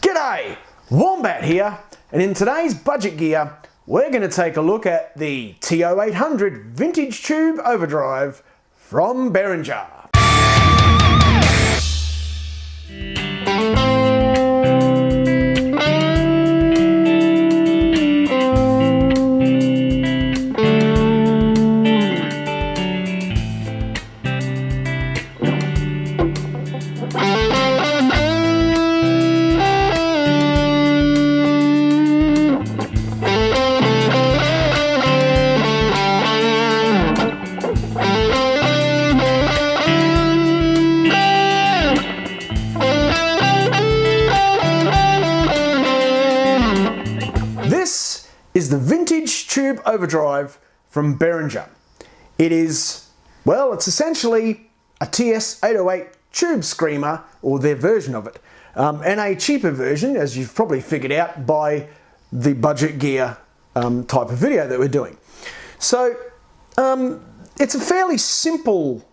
G'day, Wombat here, and in today's budget gear, we're going to take a look at the TO800 Vintage Tube Overdrive from Behringer. This is the Vintage Tube Overdrive from Behringer. It is, well, it's essentially a TS808 tube screamer, or their version of it, and a cheaper version, as you've probably figured out by the budget gear type of video that we're doing. So it's a fairly simple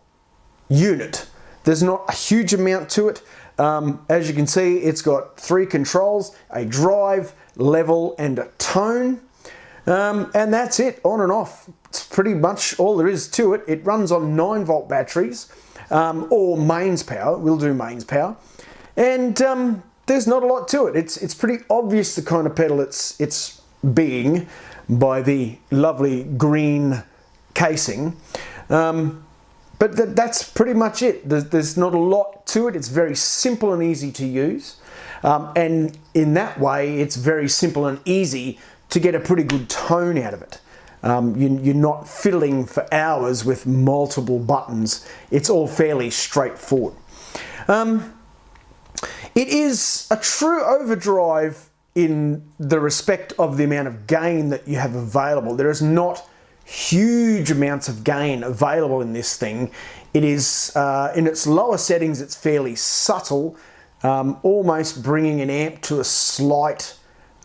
unit. There's not a huge amount to it. As you can see, it's got 3 controls, a drive, level and a tone, and that's it, on and off. It's pretty much all there is to it. It runs on 9-volt batteries or mains power. We'll do mains power, and there's not a lot to it. It's pretty obvious the kind of pedal it's being by the lovely green casing. But that's pretty much it. There's not a lot to it. It's very simple and easy to use. And in that way, it's very simple and easy to get a pretty good tone out of it. You're not fiddling for hours with multiple buttons. It's all fairly straightforward. It is a true overdrive in the respect of the amount of gain that you have available. There is not huge amounts of gain available in this thing. It is in its lower settings, it's fairly subtle, almost bringing an amp to a slight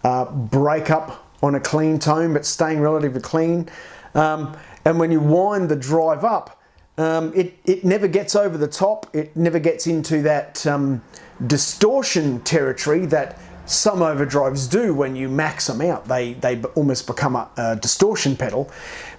breakup on a clean tone, but staying relatively clean. And when you wind the drive up, it never gets over the top. It never gets into that distortion territory that some overdrives do when you max them out. They almost become a distortion pedal.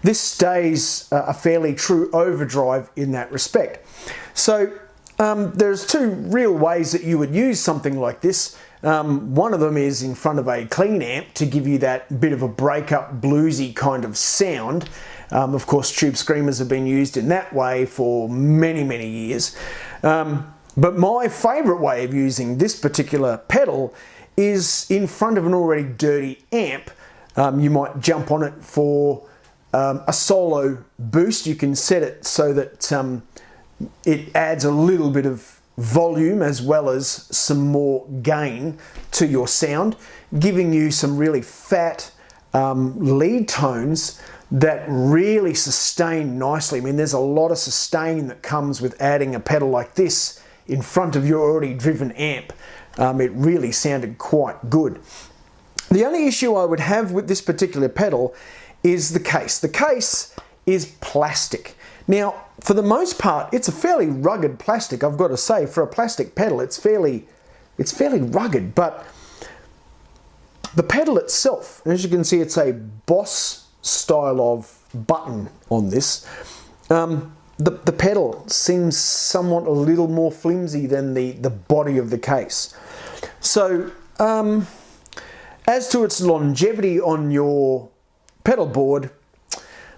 This stays a fairly true overdrive in that respect. So there's 2 real ways that you would use something like this. One of them is in front of a clean amp to give you that bit of a break-up bluesy kind of sound. Of course, tube screamers have been used in that way for many, many years. But my favourite way of using this particular pedal is in front of an already dirty amp. You might jump on it for a solo boost. You can set it so that it adds a little bit of volume as well as some more gain to your sound, giving you some really fat lead tones that really sustain nicely. I mean, there's a lot of sustain that comes with adding a pedal like this in front of your already driven amp. It really sounded quite good. The only issue I would have with this particular pedal is the case. The case is plastic. Now, for the most part, it's a fairly rugged plastic, I've got to say. For a plastic pedal, it's fairly rugged, but the pedal itself, as you can see, it's a Boss style of button on this. The pedal seems somewhat a little more flimsy than the body of the case. So, as to its longevity on your pedal board,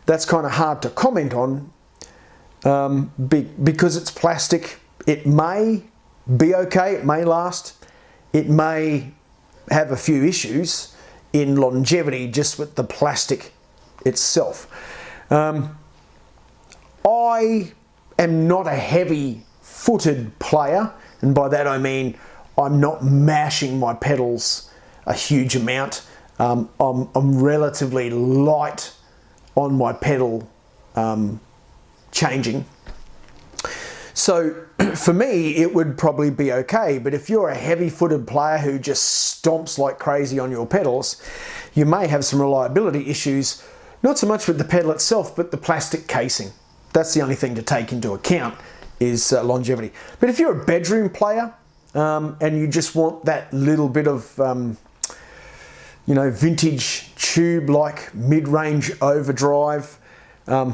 that's kind of hard to comment on because it's plastic. It may be okay, it may last, it may have a few issues in longevity just with the plastic itself. I am not a heavy-footed player, and by that I mean I'm not mashing my pedals a huge amount. I'm relatively light on my pedal changing. So for me, it would probably be okay, but if you're a heavy-footed player who just stomps like crazy on your pedals, you may have some reliability issues, not so much with the pedal itself, but the plastic casing. That's the only thing to take into account is longevity. But if you're a bedroom player, and you just want that little bit of, you know, vintage tube-like mid-range overdrive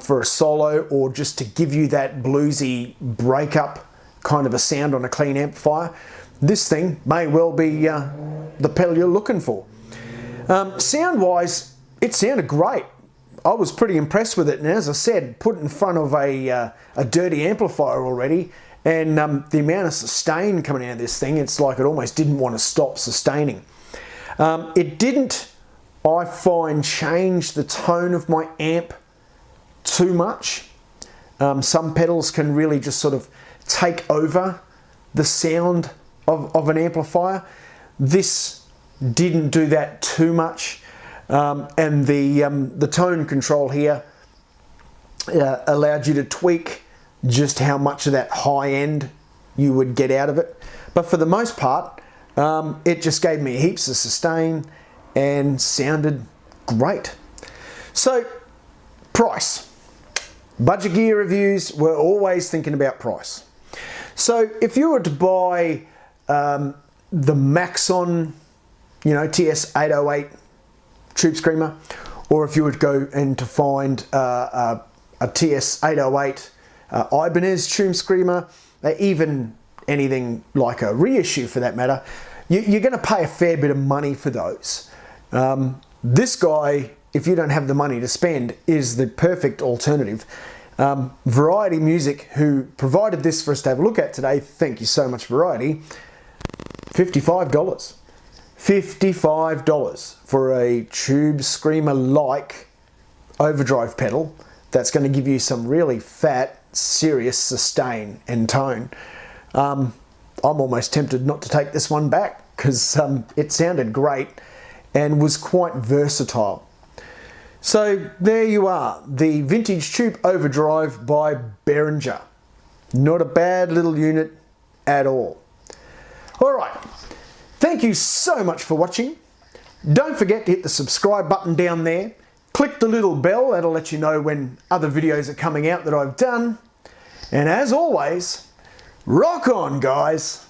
for a solo, or just to give you that bluesy breakup kind of a sound on a clean amplifier, this thing may well be the pedal you're looking for. Sound-wise, it sounded great. I was pretty impressed with it, and as I said, put it in front of a dirty amplifier already, and the amount of sustain coming out of this thing, it's like it almost didn't want to stop sustaining. It didn't, I find, change the tone of my amp too much. Some pedals can really just sort of take over the sound of an amplifier. This didn't do that too much, and the tone control here allowed you to tweak just how much of that high end you would get out of it. But for the most part, it just gave me heaps of sustain and sounded great. So, price. Budget gear reviews, we're always thinking about price. So if you were to buy the Maxon, you know, TS808 Tube Screamer, or if you would go and to find a TS808 Ibanez Tube Screamer, even anything like a reissue for that matter, you're going to pay a fair bit of money for those. This guy, if you don't have the money to spend, is the perfect alternative. Variety Music, who provided this for us to have a look at today, thank you so much, Variety, $55. $55 for a Tube Screamer-like overdrive pedal that's going to give you some really fat, serious sustain and tone. I'm almost tempted not to take this one back, because it sounded great and was quite versatile. So there you are, the Vintage Tube Overdrive by Behringer. Not a bad little unit at all. Alright, thank you so much for watching. Don't forget to hit the subscribe button down there. Click the little bell, that'll let you know when other videos are coming out that I've done. And as always, rock on, guys!